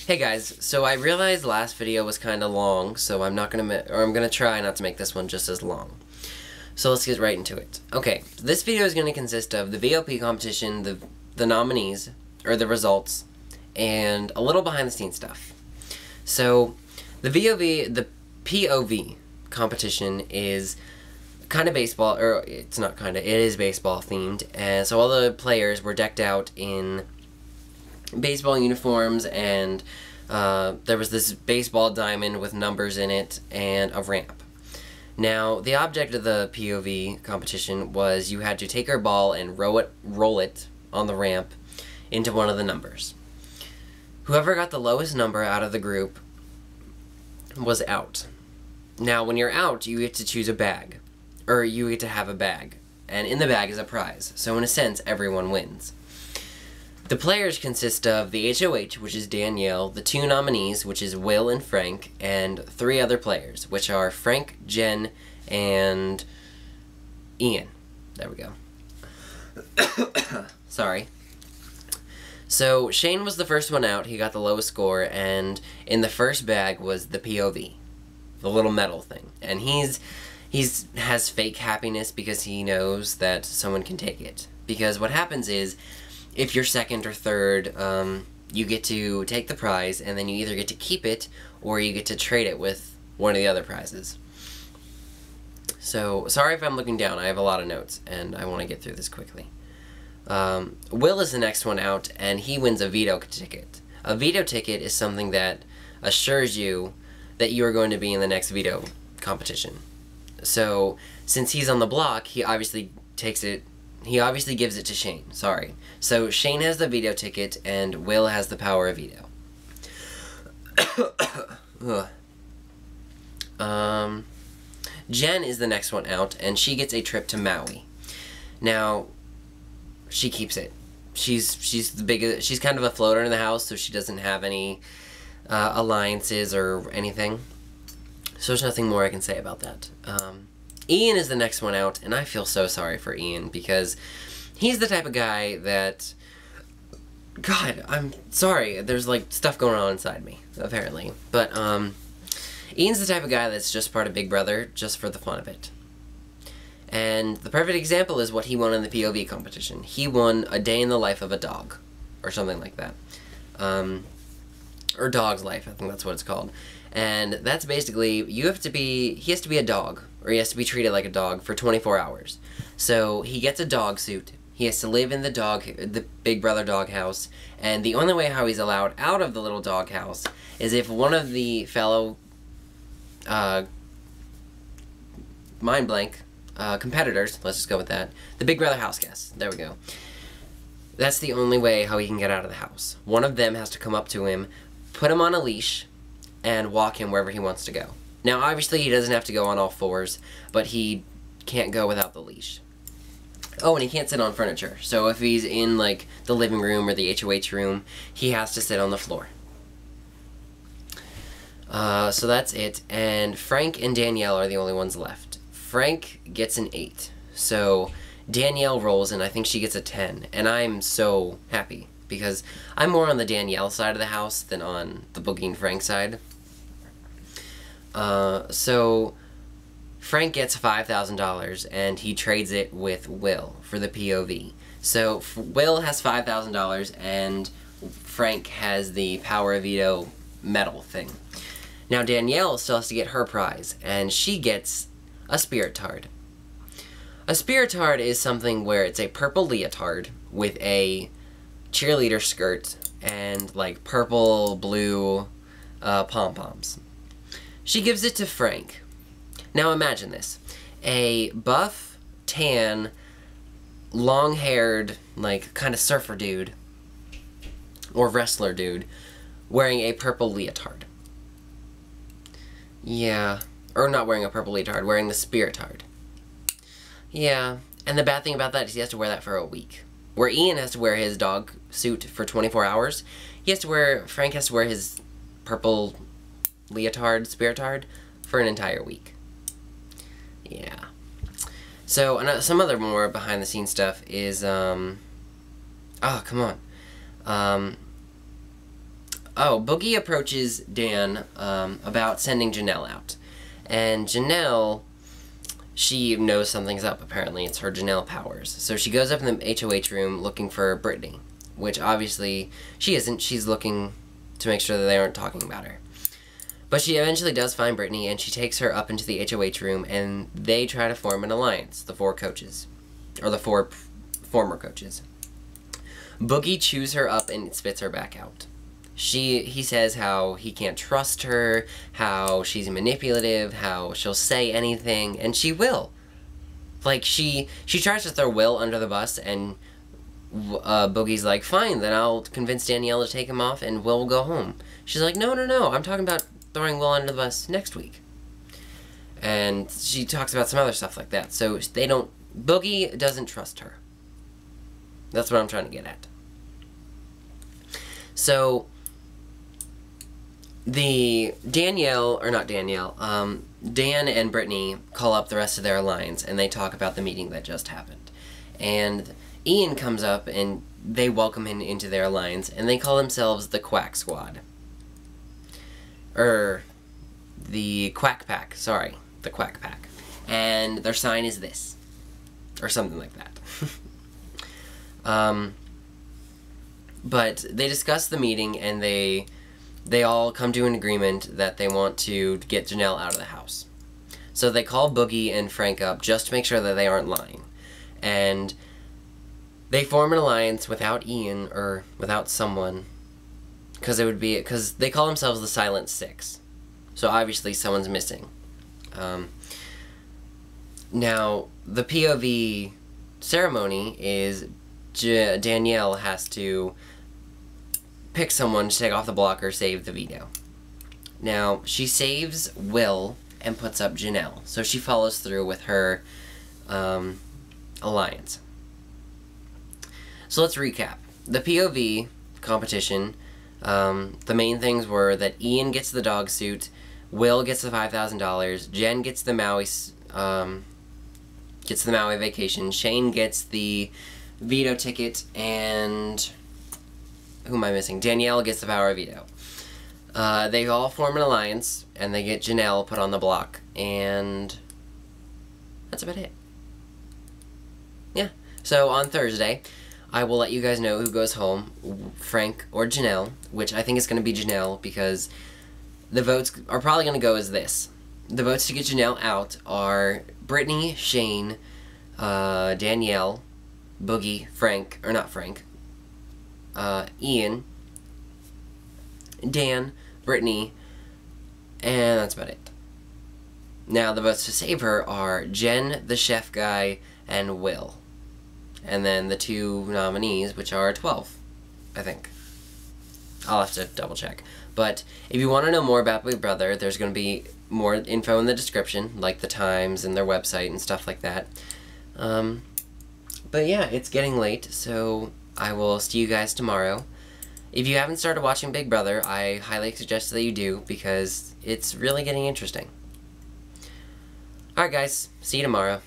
Hey guys, so I realized last video was kind of long, so I'm gonna try not to make this one just as long. So let's get right into it. Okay, this video is gonna consist of the VOP competition, the nominees, or the results, and a little behind the scenes stuff. So, the P.O.V competition is kind of baseball, or it's not kind of, it is baseball themed, and so all the players were decked out in baseball uniforms, and there was this baseball diamond with numbers in it and a ramp. Now, the object of the P.O.V competition was you had to take your ball and roll it on the ramp into one of the numbers. Whoever got the lowest number out of the group was out. Now, when you're out, you get to choose a bag, or you get to have a bag, and in the bag is a prize. So in a sense, everyone wins. The players consist of the HOH, which is Danielle, the two nominees, which is Will and Frank, and three other players, which are Frank, Jen, and Ian. There we go. Sorry. So Shane was the first one out. He got the lowest score, and in the first bag was the POV, the little metal thing. And he's has fake happiness because he knows that someone can take it. Because what happens is, if you're second or third, you get to take the prize, and then you either get to keep it, or you get to trade it with one of the other prizes. So, sorry if I'm looking down, I have a lot of notes, and I want to get through this quickly. Will is the next one out, and he wins a veto ticket. A veto ticket is something that assures you that you are going to be in the next veto competition. So, since he's on the block, he obviously gives it to Shane, sorry. So Shane has the veto ticket, and Will has the power of veto. Jen is the next one out, and she gets a trip to Maui. Now, she keeps it. She's kind of a floater in the house, so she doesn't have any alliances or anything. So there's nothing more I can say about that. Ian is the next one out, and I feel so sorry for Ian, because he's the type of guy that... God, I'm sorry, there's, like, stuff going on inside me, apparently. But, Ian's the type of guy that's just part of Big Brother, just for the fun of it. And the perfect example is what he won in the POV competition. He won a day in the life of a dog, or something like that. Or dog's life, I think that's what it's called. And that's basically, he has to be a dog, or he has to be treated like a dog for 24 hours. So he gets a dog suit, he has to live in the Big Brother dog house, and the only way how he's allowed out of the little dog house is if one of the fellow, mind blank, competitors, let's just go with that, the Big Brother house guests, there we go. That's the only way how he can get out of the house. One of them has to come up to him, put him on a leash, and walk him wherever he wants to go. Now, obviously, he doesn't have to go on all fours, but he can't go without the leash. Oh, and he can't sit on furniture. So if he's in, like, the living room or the HOH room, he has to sit on the floor. So that's it. And Frank and Danielle are the only ones left. Frank gets an 8. So Danielle rolls, and I think she gets a 10. And I'm so happy, because I'm more on the Danielle side of the house than on the Boogie and Frank side. So Frank gets $5,000, and he trades it with Will for the POV. So Will has $5,000, and Frank has the power of veto medal thing. Now Danielle still has to get her prize, and she gets a spirit tard. A spirit tard is something where it's a purple leotard with a cheerleader skirt and like purple, blue pom-poms. She gives it to Frank. Now imagine this. A buff, tan, long-haired, like, kind of surfer dude, or wrestler dude, wearing a purple leotard. Yeah. Or not wearing a purple leotard, wearing the spirit tard. Yeah. And the bad thing about that is he has to wear that for a week. Where Ian has to wear his dog suit for 24 hours, Frank has to wear his purple leotard, spirit tard, for an entire week. Yeah. So, some other more behind-the-scenes stuff is, oh, come on. Boogie approaches Dan about sending Janelle out. And Janelle, she knows something's up, apparently. It's her Janelle powers. So she goes up in the HOH room looking for Brittany, which obviously she isn't. She's looking to make sure that they aren't talking about her. But she eventually does find Brittany, and she takes her up into the HOH room, and they try to form an alliance, the 4 coaches. Or the 4 former coaches. Boogie chews her up and spits her back out. He says how he can't trust her, how she's manipulative, how she'll say anything, and she will. Like, she tries to throw Will under the bus, and Boogie's like, fine, then I'll convince Danielle to take him off, and Will will go home. She's like, no, I'm talking about throwing Will under the bus next week. And she talks about some other stuff like that, so Boogie doesn't trust her. That's what I'm trying to get at. So, Dan and Brittany call up the rest of their alliance, and they talk about the meeting that just happened. And Ian comes up, and they welcome him into their alliance, and they call themselves the Quack Squad. The Quack Pack, sorry. The Quack Pack. And their sign is this. Or something like that. But they discuss the meeting, and they all come to an agreement that they want to get Janelle out of the house. So they call Boogie and Frank up just to make sure that they aren't lying. And they form an alliance without Ian, or without someone. Because they call themselves the Silent Six. So obviously someone's missing. Now, the P.O.V. ceremony is Danielle has to pick someone to take off the block or save the veto. Now, she saves Will and puts up Janelle. So she follows through with her alliance. So let's recap. The P.O.V. competition, the main things were that Ian gets the dog suit, Will gets the $5,000, Jen gets the Maui vacation, Shane gets the veto ticket, and who am I missing? Danielle gets the power of veto. They all form an alliance, and they get Janelle put on the block, and that's about it. Yeah. So on Thursday, I will let you guys know who goes home, Frank or Janelle, which I think is going to be Janelle, because the votes are probably going to go as this. The votes to get Janelle out are Brittany, Shane, Danielle, Boogie, Ian, Dan, Brittany, and that's about it. Now, the votes to save her are Jen, the chef guy, and Will. And then the 2 nominees, which are 12, I think. I'll have to double check. But if you want to know more about Big Brother, there's going to be more info in the description, like the times and their website and stuff like that. But yeah, it's getting late, so I will see you guys tomorrow. If you haven't started watching Big Brother, I highly suggest that you do, because it's really getting interesting. Alright guys, see you tomorrow.